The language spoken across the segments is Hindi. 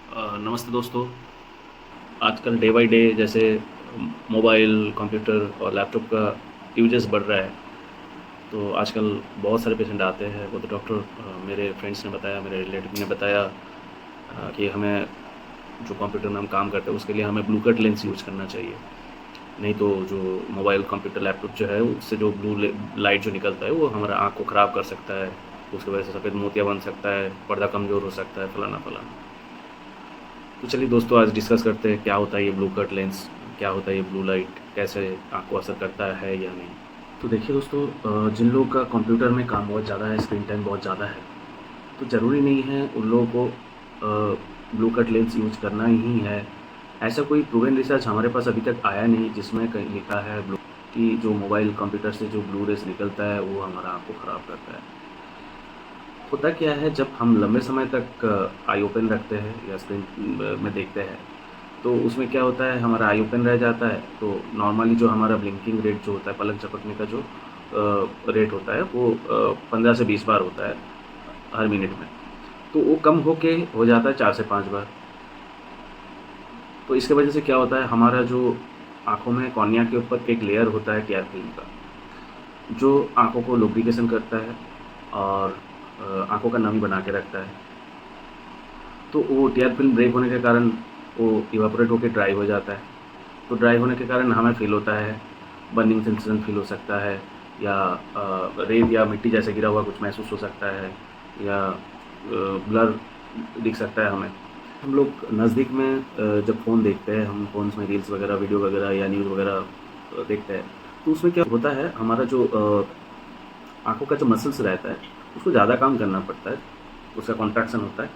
नमस्ते दोस्तों। आजकल डे बाय डे जैसे मोबाइल, कंप्यूटर और लैपटॉप का यूजेस बढ़ रहा है, तो आजकल बहुत सारे पेशेंट आते हैं। वो तो डॉक्टर मेरे फ्रेंड्स ने बताया, मेरे रिलेटिव ने बताया कि हमें जो कंप्यूटर में हम काम करते हैं उसके लिए हमें ब्लू कट लेंस यूज़ करना चाहिए। नहीं तो जो मोबाइल, कंप्यूटर, लैपटॉप जो है उससे जो लाइट जो निकलता है वो हमारा आँख को ख़राब कर सकता है। उसकी वजह से सफ़ेद मोतिया बन सकता है, पर्दा कमज़ोर हो सकता है, फलाना-फलाना। तो चलिए दोस्तों, आज डिस्कस करते हैं क्या होता है ये ब्लू कट लेंस, क्या होता है ये ब्लू लाइट, कैसे आँख को असर करता है या नहीं। तो देखिए दोस्तों, जिन लोगों का कंप्यूटर में काम बहुत ज़्यादा है, स्क्रीन टाइम बहुत ज़्यादा है, तो ज़रूरी नहीं है उन लोगों को ब्लू कट लेंस यूज़ करना ही है। ऐसा कोई प्रूवन रिसर्च हमारे पास अभी तक आया नहीं जिसमें कहीं लिखा है ब्लू कि जो मोबाइल कंप्यूटर से जो ब्लू रेज़ निकलता है वो हमारा आँख को ख़राब करता है। होता क्या है, जब हम लंबे समय तक आई ओपन रखते हैं या स्क्रीन में देखते हैं, तो उसमें क्या होता है, हमारा आई ओपन रह जाता है। तो नॉर्मली जो हमारा ब्लिंकिंग रेट जो होता है, पलक झपकने का जो रेट होता है वो 15 से 20 बार होता है हर मिनट में। तो वो कम होके हो जाता है 4 से 5 बार। तो इसके वजह से क्या होता है, हमारा जो आँखों में कॉर्निया के ऊपर एक लेयर होता है टीयर फिल्म का, जो आँखों को लुब्रिकेशन करता है और आँखों का नमी बना के रखता है। तो वो टीयर फिल्म ब्रेक होने के कारण वो इवापोरेट होकर ड्राई हो जाता है। तो ड्राई होने के कारण हमें फ़ील होता है, बर्निंग सेंसेशन फ़ील हो सकता है, या रेत या मिट्टी जैसे गिरा हुआ कुछ महसूस हो सकता है, या ब्लर दिख सकता है हमें। हम लोग नज़दीक में जब फ़ोन देखते हैं, हम फ़ोन्स में रील्स वगैरह, वीडियो वगैरह या न्यूज़ वगैरह देखते हैं, तो उसमें क्या होता है, हमारा जो आँखों का जो मसल्स रहता है उसको ज़्यादा काम करना पड़ता है, उसका कॉन्ट्रैक्शन होता है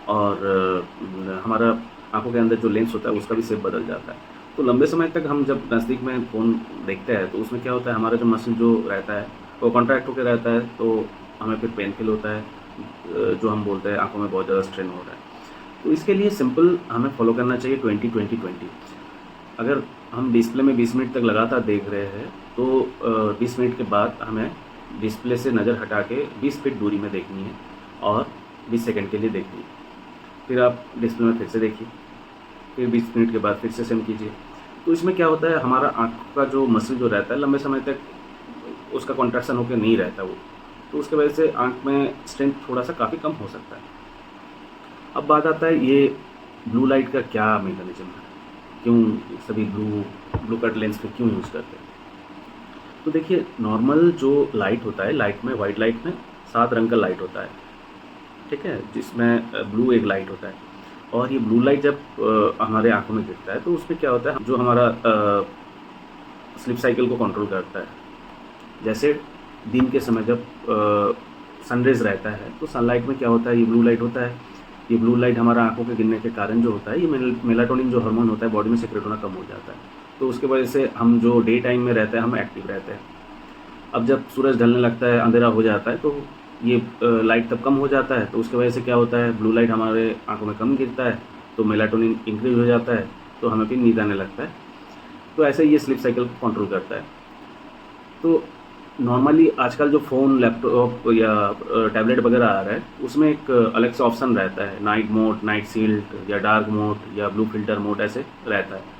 और हमारा आँखों के अंदर जो लेंस होता है उसका भी शेप बदल जाता है। तो लंबे समय तक हम जब नज़दीक में फ़ोन देखते हैं तो उसमें क्या होता है, हमारा जो मसल जो रहता है वो कॉन्ट्रैक्ट होकर रहता है, तो हमें फिर पेन फ़ील होता है, जो हम बोलते हैं आँखों में बहुत ज़्यादा स्ट्रेन हो रहा है। तो इसके लिए सिंपल हमें फ़ॉलो करना चाहिए 20-20-20। अगर हम डिस्प्ले में 20 मिनट तक लगातार देख रहे हैं तो 20 मिनट के बाद हमें डिस्प्ले से नज़र हटा के 20 फीट दूरी में देखनी है और 20 सेकंड के लिए देखनी है। फिर आप डिस्प्ले में फिर से देखिए, फिर 20 मिनट के बाद फिर से सेम कीजिए। तो इसमें क्या होता है, हमारा आँख का जो मसल जो रहता है लंबे समय तक उसका कॉन्ट्रैक्शन होकर नहीं रहता वो, तो उसकी वजह से आँख में स्ट्रेंथ थोड़ा सा काफ़ी कम हो सकता है। अब बात आता है ये ब्लू लाइट का क्या मैकेनिज्म है, क्यों सभी ब्लू कट लेंस पे क्यों यूज़ करते हैं। तो देखिए, नॉर्मल जो लाइट होता है, लाइट में, वाइट लाइट में 7 रंग का लाइट होता है, ठीक है, जिसमें ब्लू एक लाइट होता है। और ये ब्लू लाइट जब हमारे आँखों में गिरता है तो उसमें क्या होता है, जो हमारा स्लीप साइकिल को कंट्रोल करता है। जैसे दिन के समय जब सनरेज रहता है तो सनलाइट में क्या होता है, ये ब्लू लाइट होता है। ये ब्लू लाइट हमारा आँखों के गिरने के कारण जो होता है, ये मेलाटोनिन जो हार्मोन होता है बॉडी में सीक्रेट होना कम हो जाता है। तो उसकी वजह से हम जो डे टाइम में रहते हैं हम एक्टिव रहते हैं। अब जब सूरज ढलने लगता है, अंधेरा हो जाता है, तो ये लाइट तब कम हो जाता है। तो उसकी वजह से क्या होता है, ब्लू लाइट हमारे आँखों में कम गिरता है, तो मेलाटोनिन इंक्रीज हो जाता है, तो हमें फिर नींद आने लगता है। तो ऐसे ही ये स्लीप साइकिल को कंट्रोल करता है। तो नॉर्मली आजकल जो फ़ोन, लैपटॉप या टैबलेट वगैरह आ रहा है, उसमें एक अलग से ऑप्शन रहता है, नाइट मोड, नाइट शील्ड या डार्क मोड या ब्लू फ़िल्टर मोड ऐसे रहता है।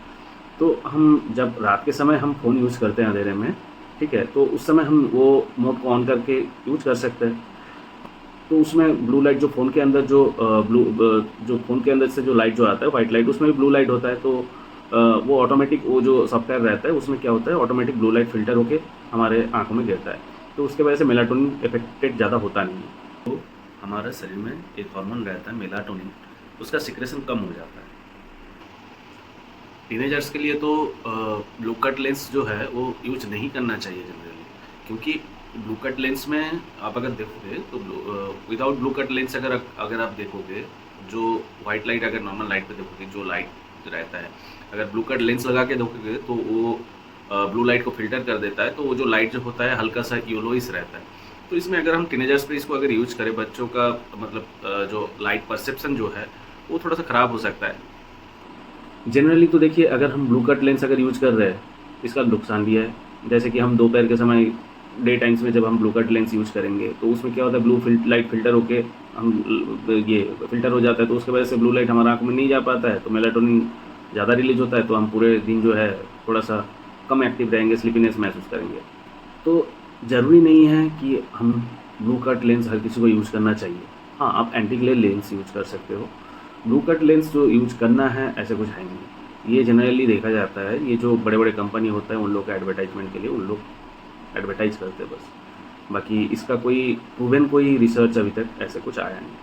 तो हम जब रात के समय हम फ़ोन यूज़ करते हैं अंधेरे में, ठीक है, तो उस समय हम वो मोड को ऑन करके यूज़ कर सकते हैं। तो उसमें ब्लू लाइट जो फ़ोन के अंदर जो जो फ़ोन के अंदर से जो लाइट जो आता है, वाइट लाइट, उसमें भी ब्लू लाइट होता है। तो वो ऑटोमेटिक, वो जो सॉफ्टवेयर रहता है उसमें क्या होता है, ऑटोमेटिक ब्लू लाइट फ़िल्टर होके हमारे आँखों में गिरता है। तो उसके वजह से मेलाटोनिन इफेक्टेड ज़्यादा होता नहीं है। तो हमारे शरीर में एक हार्मोन रहता है मेलाटोनिन, उसका सिक्रेशन कम हो जाता है। टीनेजर्स के लिए तो ब्लू कट लेंस जो है वो यूज नहीं करना चाहिए जनरली, क्योंकि ब्लू कट लेंस में आप अगर देखोगे तो विदाउट ब्लू कट लेंस अगर आप देखोगे, जो वाइट लाइट अगर नॉर्मल लाइट पे देखोगे, जो लाइट रहता है, अगर ब्लू कट लेंस लगा के देखोगे तो वो ब्लू लाइट को फिल्टर कर देता है। तो वो जो लाइट जो होता है हल्का सा येलोइश रहता है। तो इसमें अगर हम टीनेजर्स पे इसको अगर यूज करें, बच्चों का मतलब जो लाइट परसेप्शन जो है वो थोड़ा सा ख़राब हो सकता है। जनरली तो देखिए, अगर हम ब्लू कट लेंस अगर यूज़ कर रहे हैं, इसका नुकसान भी है। जैसे कि हम दोपहर के समय, डे टाइम्स में जब हम ब्लू कट लेंस यूज़ करेंगे तो उसमें क्या होता है, ब्लू लाइट फ़िल्टर होके हम ये फ़िल्टर हो जाता है, तो उसकी वजह से ब्लू लाइट हमारे आँखों में नहीं जा पाता है, तो मेलाटोनिन ज़्यादा रिलीज़ होता है, तो हम पूरे दिन जो है थोड़ा-सा कम एक्टिव रहेंगे, स्लीपीनेस महसूस करेंगे। तो ज़रूरी नहीं है कि हम ब्लू कट लेंस हर किसी को यूज़ करना चाहिए। हाँ, आप एंटी ग्लेयर लेंस यूज़ कर सकते हो। ब्लू कट लेंस जो यूज़ करना है, ऐसा कुछ है नहीं। ये जनरली देखा जाता है, ये जो बड़े-बड़े कंपनी होता है, उन लोग का एडवर्टाइज़मेंट के लिए उन लोग एडवर्टाइज़ करते हैं बस। बाकी इसका कोई प्रूवन कोई रिसर्च अभी तक ऐसा कुछ आया नहीं।